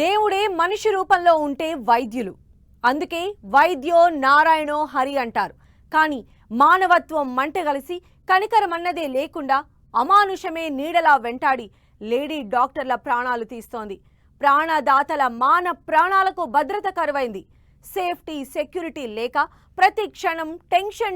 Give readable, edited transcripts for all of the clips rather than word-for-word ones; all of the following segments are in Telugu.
దేవుడే మనిషి రూపంలో ఉంటే వైద్యులు. అందుకే వైద్యో నారాయణో హరి అంటారు. కానీ మానవత్వం మంటగలిసి కనికరమన్నదే లేకుండా అమానుషమే నీడలా వెంటాడి లేడీ డాక్టర్ల ప్రాణాలు తీస్తోంది. ప్రాణదాతల మాన ప్రాణాలకు భద్రత కరువైంది. సేఫ్టీ సెక్యూరిటీ లేక ప్రతి క్షణం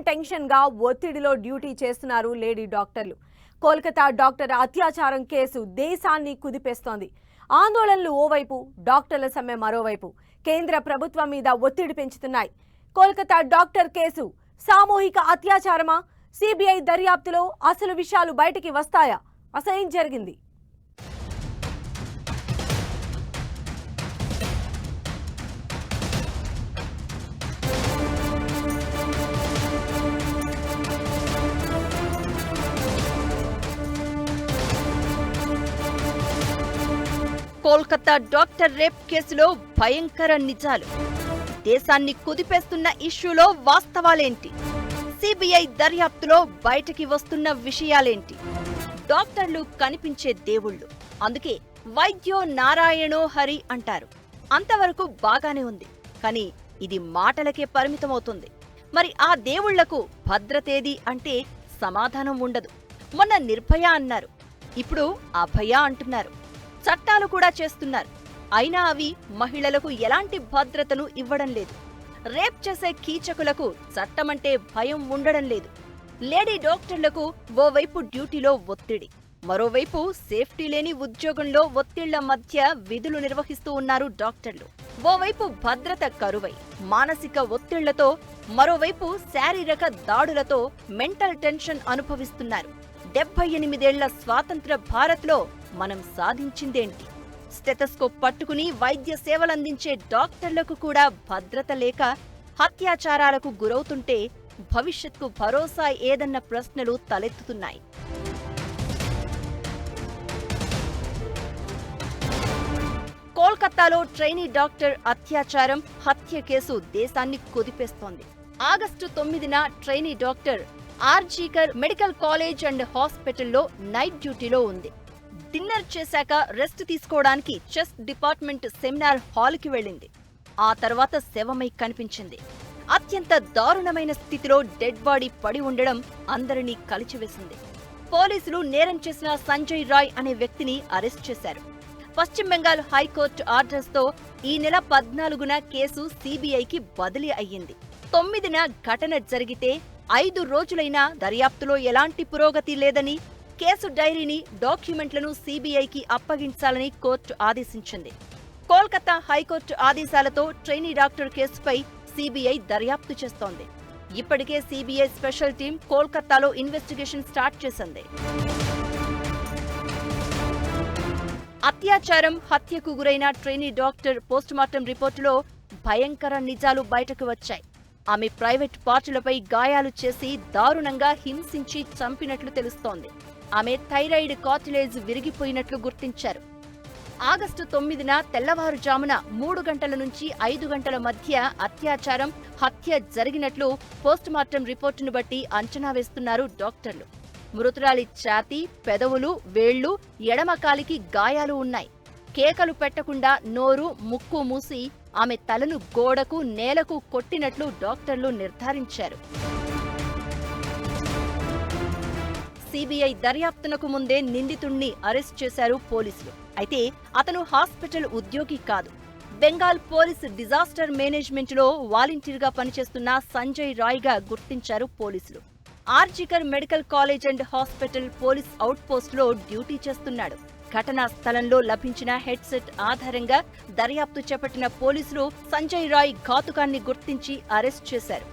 టెన్షన్గా ఒత్తిడిలో డ్యూటీ చేస్తున్నారు లేడీ డాక్టర్లు. కోల్కతా డాక్టర్ అత్యాచారం కేసు దేశాన్ని కుదిపేస్తోంది. ఆందోళనలు ఓవైపు, డాక్టర్ల సమ్మె మరోవైపు కేంద్ర ప్రభుత్వం మీద ఒత్తిడి పెంచుతున్నాయి. కోల్కతా డాక్టర్ కేసు సామూహిక అత్యాచారమా? సిబిఐ దర్యాప్తులో అసలు విషయాలు బయటికి వస్తాయా? అసలేం జరిగింది? కోల్కతా డాక్టర్ రేప్ కేసులో భయంకర నిజాలు. దేశాన్ని కుదిపేస్తున్న ఇష్యూలో వాస్తవాలేంటి? సిబిఐ దర్యాప్తులో బయటికి వస్తున్న విషయాలేంటి? డాక్టర్లు కనిపించే దేవుళ్ళు, అందుకే వైద్యో నారాయణో హరి అంటారు. అంతవరకు బాగానే ఉంది, కానీ ఇది మాటలకే పరిమితమవుతుంది. మరి ఆ దేవుళ్లకు భద్రతేది అంటే సమాధానం ఉండదు. మొన్న నిర్భయ అన్నారు, ఇప్పుడు అభయ అంటున్నారు. చట్టాలు కూడా చేస్తున్నారు, అయినా అవి మహిళలకు ఎలాంటి భద్రతను ఇవ్వడం లేదు. రేప్ చేసే కీచకులకు చట్టమంటే భయం ఉండడం లేదు. లేడీ డాక్టర్లకు ఓవైపు డ్యూటీలో ఒత్తిడి, మరోవైపు సేఫ్టీ లేని ఉద్యోగంలో ఒత్తిళ్ల మధ్య విధులు నిర్వహిస్తూ ఉన్నారు డాక్టర్లు. ఓవైపు భద్రత కరువై మానసిక ఒత్తిళ్లతో, మరోవైపు శారీరక దాడులతో మెంటల్ టెన్షన్ అనుభవిస్తున్నారు. 78 ఏళ్ల స్వాతంత్ర భారత్లో మనం సాధించిందేంటి? స్టెథోస్కోప్ పట్టుకుని వైద్య సేవలందించే డాక్టర్లకు కూడా భద్రత లేక హత్యాచారాలకు గురవుతుంటే భవిష్యత్కు భరోసా ఏదన్న ప్రశ్నలు తలెత్తుతున్నాయి. కోల్కతాలో ట్రైనీ డాక్టర్ అత్యాచారం, హత్య కేసు దేశాన్ని కుదిపేస్తోంది. ఆగస్టు 9న trainee doctor RG Kar medical college and హాస్పిటల్లో నైట్ డ్యూటీలో ఉంది. డిన్నర్ చేశాక రెస్ట్ తీసుకోవడానికి చెస్ట్ డిపార్ట్మెంట్ సెమినార్ హాల్కి వెళ్ళింది. ఆ తర్వాత శవమై కనిపించింది. అత్యంత దారుణమైన స్థితిలో డెడ్ బాడీ పడి ఉండడం అందరినీ కలిచివేసింది. పోలీసులు నేరం చేసిన సంజయ్ రాయ్ అనే వ్యక్తిని అరెస్ట్ చేశారు. పశ్చిమ బెంగాల్ హైకోర్టు ఆర్డర్స్తో ఈ నెల 14న కేసు సిబిఐకి బదిలీ అయ్యింది. 9న ఘటన జరిగితే 5 రోజులైనా దర్యాప్తులో ఎలాంటి పురోగతి లేదని, కేసు డైరీని, డాక్యుమెంట్లను సిబిఐకి అప్పగించాలని కోర్టు ఆదేశించింది. కోల్కతా హైకోర్టు ఆదేశాలతో ట్రైనీ డాక్టర్ కేసుపై సిబిఐ దర్యాప్తు చేస్తోంది. ఇప్పటికే సిబిఐ స్పెషల్ టీం కోల్కతాలో ఇన్వెస్టిగేషన్ స్టార్ట్ చేసింది. అత్యాచారం, హత్యకు గురైన ట్రైనీ డాక్టర్ పోస్టుమార్టం రిపోర్టులో భయంకర నిజాలు బయటకు వచ్చాయి. ఆమె ప్రైవేట్ పార్టులపై గాయాలు చేసి దారుణంగా హింసించి చంపినట్లు తెలుస్తోంది. ఆమె థైరాయిడ్ కార్టిలేజ్ విరిగిపోయినట్లు గుర్తించారు. ఆగస్టు 9న తెల్లవారుజామున 3 గంటల నుంచి 5 గంటల మధ్య అత్యాచారం, హత్య జరిగినట్లు పోస్టుమార్టం రిపోర్టును బట్టి అంచనా వేస్తున్నారు డాక్టర్లు. మృతురాలి ఛాతీ, పెదవులు, వేళ్లు, ఎడమ కాలికి గాయాలు ఉన్నాయి. కేకలు పెట్టకుండా నోరు, ముక్కు మూసి ఆమె తలను గోడకు, నేలకు కొట్టినట్లు డాక్టర్లు నిర్ధారించారు. సిబిఐ దర్యాప్తునకు ముందే నిందితుణ్ణి అరెస్ట్ చేశారు పోలీసులు. అయితే అతను హాస్పిటల్ ఉద్యోగి కాదు. బెంగాల్ పోలీస్ డిజాస్టర్ మేనేజ్మెంట్లో వాలంటీర్గా పనిచేస్తున్న సంజయ్ రాయ్గా గుర్తించారు పోలీసులు. RG Kar medical college and hospital police అవుట్పోస్ట్లో డ్యూటీ చేస్తున్నాడు. ఘటనా స్థలంలో లభించిన హెడ్సెట్ ఆధారంగా దర్యాప్తు చేపట్టిన పోలీసులు సంజయ్ రాయ్ ఘాతుకాన్ని గుర్తించి అరెస్ట్ చేశారు.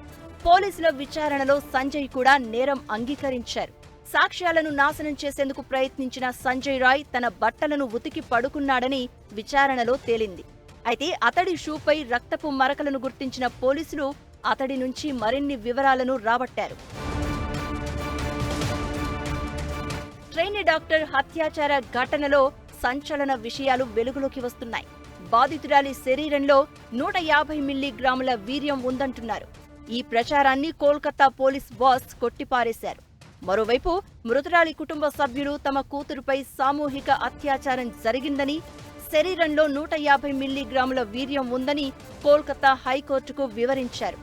పోలీసుల విచారణలో సంజయ్ కూడా నేరం అంగీకరించారు. సాక్ష్యాలను నాశనం చేసేందుకు ప్రయత్నించిన సంజయ్ రాయ్ తన బట్టలను ఉతికి పడుకున్నాడని విచారణలో తేలింది. అయితే అతడి షూపై రక్తపు మరకలను గుర్తించిన పోలీసులు అతడి నుంచి మరిన్ని వివరాలను రాబట్టారు. ట్రైనీ డాక్టర్ హత్యాచార ఘటనలో సంచలన విషయాలు వెలుగులోకి వస్తున్నాయి. బాధితురాలి శరీరంలో 150 మిల్లీగ్రాముల వీర్యం ఉందంటున్నారు. ఈ ప్రచారాన్ని కోల్కతా పోలీస్ బాస్ కొట్టిపారేశారు. మరోవైపు మృతురాలి కుటుంబ సభ్యులు తమ కూతురుపై సామూహిక అత్యాచారం జరిగిందని, శరీరంలో 150 మిల్లీగ్రాముల వీర్యం ఉందని కోల్కతా హైకోర్టుకు వివరించారు.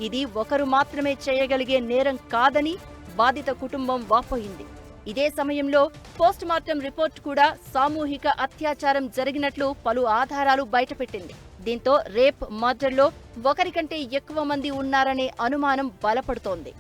ఇది ఒకరు మాత్రమే చేయగలిగే నేరం కాదని బాధిత కుటుంబం వాపోయింది. ఇదే సమయంలో పోస్టుమార్టం రిపోర్ట్ కూడా సామూహిక అత్యాచారం జరిగినట్లు పలు ఆధారాలు బయటపెట్టింది. దీంతో రేప్, మర్డర్లో ఒకరికంటే ఎక్కువ మంది ఉన్నారనే అనుమానం బలపడుతోంది.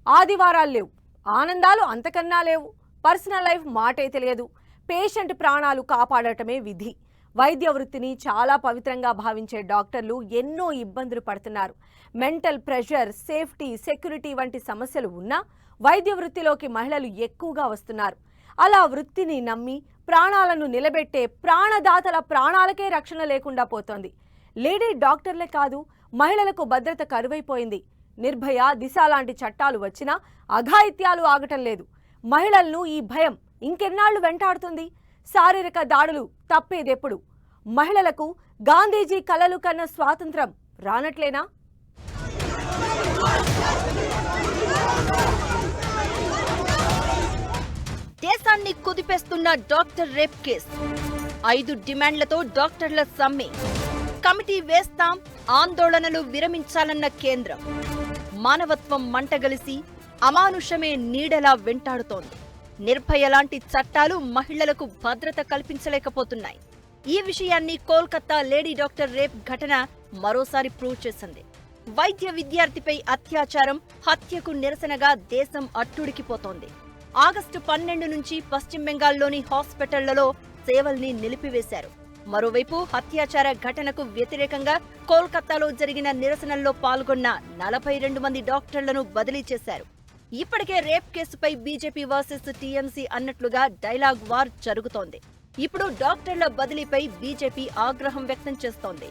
ఆదివారాలు లేవు, ఆనందాలు అంతకన్నా లేవు, పర్సనల్ లైఫ్ మాటే తెలియదు. పేషెంట్ ప్రాణాలు కాపాడటమే విధి. వైద్య వృత్తిని చాలా పవిత్రంగా భావించే డాక్టర్లు ఎన్నో ఇబ్బందులు పడుతున్నారు. మెంటల్ ప్రెషర్, సేఫ్టీ, సెక్యూరిటీ వంటి సమస్యలు ఉన్నా వైద్య వృత్తిలోకి మహిళలు ఎక్కువగా వస్తున్నారు. అలా వృత్తిని నమ్మి ప్రాణాలను నిలబెట్టే ప్రాణదాతల ప్రాణాలకే రక్షణ లేకుండా పోతోంది. లేడీ డాక్టర్లే కాదు, మహిళలకు భద్రత కరువైపోయింది. నిర్భయ, దిశ లాంటి చట్టాలు వచ్చినా అఘాయిత్యాలు ఆగటం లేదు. మహిళలను ఈ భయం ఇంకెన్నాళ్లు వెంటాడుతుంది? శారీరక దాడులు తప్పేదెప్పుడు? మహిళలకు గాంధీజీ కలలు కన్న స్వాతంత్రం రానట్లేనా? దేశాన్ని కుదిపేస్తున్న డాక్టర్ రేప్ కేసు. 5 డిమాండ్లతో డాక్టర్ల సమ్మె. కమిటీ వేస్తాం, ఆందోళనలు విరమించాలన్న కేంద్రం. మానవత్వం మంటగలిసి అమానుషమే నీడలా వెంటాడుతోంది. నిర్భయ లాంటి చట్టాలు మహిళలకు భద్రత కల్పించలేకపోతున్నాయి. ఈ విషయాన్ని కోల్కతా లేడీ డాక్టర్ రేప్ ఘటన మరోసారి ప్రూవ్ చేసింది. వైద్య విద్యార్థిపై అత్యాచారం, హత్యకు నిరసనగా దేశం అట్టుడికిపోతోంది. ఆగస్టు 12 నుంచి పశ్చిమ బెంగాల్లోని హాస్పిటళ్లలో సేవల్ని నిలిపివేశారు. మరోవైపు అత్యాచార ఘటనకు వ్యతిరేకంగా కోల్కతాలో జరిగిన నిరసనల్లో పాల్గొన్న 42 మంది డాక్టర్లను బదిలీ చేశారు. ఇప్పటికే రేప్ కేసుపై బీజేపీ వర్సెస్ టీఎంసీ అన్నట్లుగా డైలాగ్ వార్ జరుగుతోంది. ఇప్పుడు డాక్టర్ల బదిలీపై బీజేపీ ఆగ్రహం వ్యక్తం చేస్తోంది.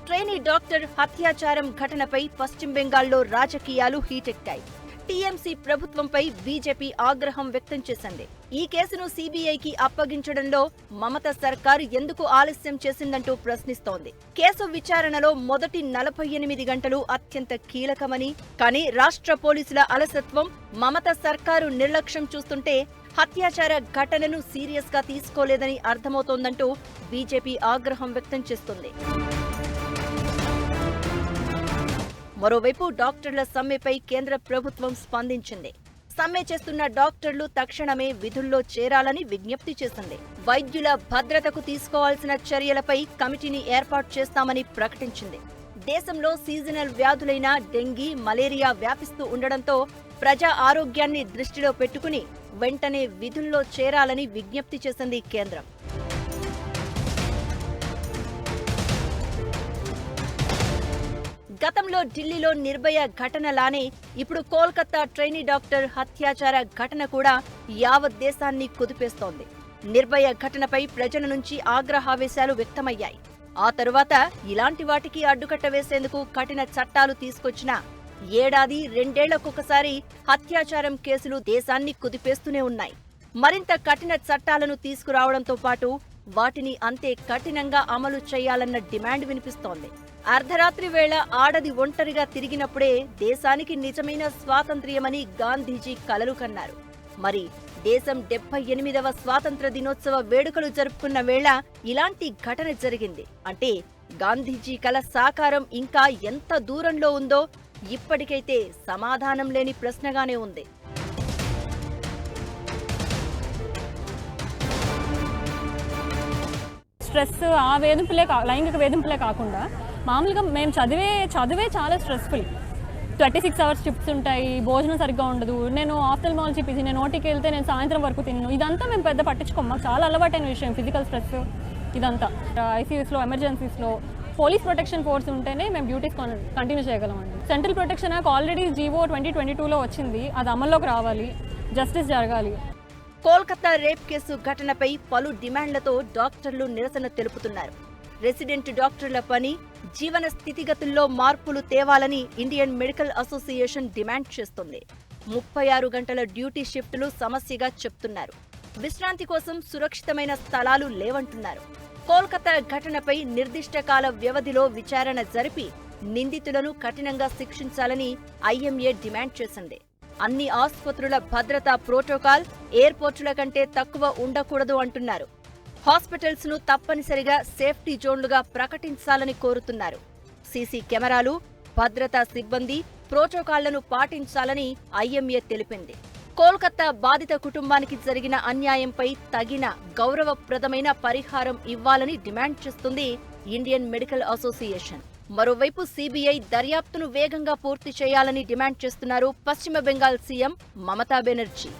ట్రైనీ డాక్టర్ హత్యాచారం ఘటనపై పశ్చిమ బెంగాల్లో రాజకీయాలు హీటెక్కాయి. టీఎంసీ ప్రభుత్వంపై బీజేపీ ఆగ్రహం వ్యక్తం చేసింది. ఈ కేసును సీబీఐకి అప్పగించడంలో మమతా సర్కార్ ఎందుకు ఆలస్యం చేసిందంటూ ప్రశ్నిస్తోంది. కేసు విచారణలో మొదటి 48 గంటలు అత్యంత కీలకమని, కానీ రాష్ట్ర పోలీసుల అలసత్వం, మమతా సర్కారు నిర్లక్ష్యం చూస్తుంటే హత్యాచార ఘటనను సీరియస్ గా తీసుకోలేదని అర్థమవుతోందంటూ బీజేపీ ఆగ్రహం వ్యక్తం చేస్తుంది. మరోవైపు డాక్టర్ల సమ్మెపై కేంద్ర ప్రభుత్వం స్పందించింది. సమ్మె చేస్తున్న డాక్టర్లు తక్షణమే విధుల్లో చేరాలని విజ్ఞప్తి చేసింది. వైద్యుల భద్రతకు తీసుకోవాల్సిన చర్యలపై కమిటీని ఏర్పాటు చేస్తామని ప్రకటించింది. దేశంలో సీజనల్ వ్యాధులైన డెంగీ, మలేరియా వ్యాపిస్తూ ఉండడంతో ప్రజా ఆరోగ్యాన్ని దృష్టిలో పెట్టుకుని వెంటనే విధుల్లో చేరాలని విజ్ఞప్తి చేసింది కేంద్రం. గతంలో ఢిల్లీలో నిర్భయ ఘటనలానే ఇప్పుడు కోల్కతా ట్రైనీ డాక్టర్ హత్యాచార ఘటన కూడా యావత్ దేశాన్ని కుదిపేస్తోంది. నిర్భయ ఘటనపై ప్రజల నుంచి ఆగ్రహావేశాలు వ్యక్తమయ్యాయి. ఆ తరువాత ఇలాంటి వాటికి అడ్డుకట్ట వేసేందుకు కఠిన చట్టాలు తీసుకొచ్చినా ఏడాది, 2 ఏళ్లకొకసారి హత్యాచారం కేసులు దేశాన్ని కుదిపేస్తూనే ఉన్నాయి. మరింత కఠిన చట్టాలను తీసుకురావడంతో పాటు వాటిని అంతే కఠినంగా అమలు చేయాలన్న డిమాండ్ వినిపిస్తోంది. అర్ధరాత్రి వేళ ఆడది ఒంటరిగా తిరిగినప్పుడే దేశానికి నిజమైన స్వాతంత్ర్యమని గాంధీజీ కలలు కన్నారు. మరి దేశం 78వ స్వాతంత్ర దినోత్సవ వేడుకలు జరుపుకున్న వేళ ఇలాంటి ఘటన జరిగింది అంటే గాంధీజీ కల సాకారం ఇంకా ఎంత దూరంలో ఉందో ఇప్పటికైతే సమాధానం లేని ప్రశ్నగానే ఉంది. స్ట్రెస్, ఆ వేధింపులే లైంగిక వేధింపులే కాకుండా మామూలుగా మేము చదివే చాలా స్ట్రెస్ఫుల్. 26 అవర్స్ షిఫ్ట్స్ ఉంటాయి, భోజనం సరిగ్గా ఉండదు. నేను ఆఫ్థల్మాలజీ పీజీ, నేను ఓటీకి వెళ్తే నేను సాయంత్రం వరకు తిన్నాను. ఇదంతా మేము పెద్ద పట్టించుకోం, మాకు చాలా అలవాటైన విషయం ఫిజికల్ స్ట్రెస్ ఇదంతా. ఐసీయూస్లో, ఎమర్జెన్సీస్లో పోలీస్ ప్రొటెక్షన్ ఫోర్స్ ఉంటేనే మేము డ్యూటీస్ కంటిన్యూ చేయగలమండి. Central protection act already GO 2022లో వచ్చింది, అది అమల్లోకి రావాలి, జస్టిస్ జరగాలి. కోల్కతా రేప్ కేసు ఘటనపై పలు డిమాండ్లతో డాక్టర్లు నిరసన తెలుపుతున్నారు. రెసిడెంట్ డాక్టర్ల పని, జీవన స్థితిగతుల్లో మార్పులు తేవాలని ఇండియన్ మెడికల్ అసోసియేషన్ డిమాండ్ చేస్తుంది. 36 గంటల డ్యూటీ షిఫ్టులు సమస్యగా చెప్తున్నారు. విశ్రాంతి కోసం సురక్షితమైన స్థలాలు లేవంటున్నారు. కోల్కతా ఘటనపై నిర్దిష్ట కాల వ్యవధిలో విచారణ జరిపి నిందితులను కఠినంగా శిక్షించాలని ఐఎంఏ డిమాండ్ చేసింది. అన్ని ఆసుపత్రుల భద్రతా ప్రోటోకాల్ ఎయిర్పోర్టుల కంటే తక్కువ ఉండకూడదు అంటున్నారు. హాస్పిటల్స్ ను తప్పనిసరిగా సేఫ్టీ జోన్లుగా ప్రకటించాలని కోరుతున్నారు. సీసీ కెమెరాలు, భద్రతా సిబ్బంది ప్రోటోకాల్లను పాటించాలని ఐఎంఏ తెలిపింది. కోల్కతా బాధిత కుటుంబానికి జరిగిన అన్యాయంపై తగిన గౌరవప్రదమైన పరిహారం ఇవ్వాలని డిమాండ్ చేస్తుంది ఇండియన్ మెడికల్ అసోసియేషన్. మరోవైపు సీబీఐ దర్యాప్తును వేగంగా పూర్తి చేయాలని డిమాండ్ చేస్తున్నారు పశ్చిమ బెంగాల్ సీఎం మమతా బెనర్జీ.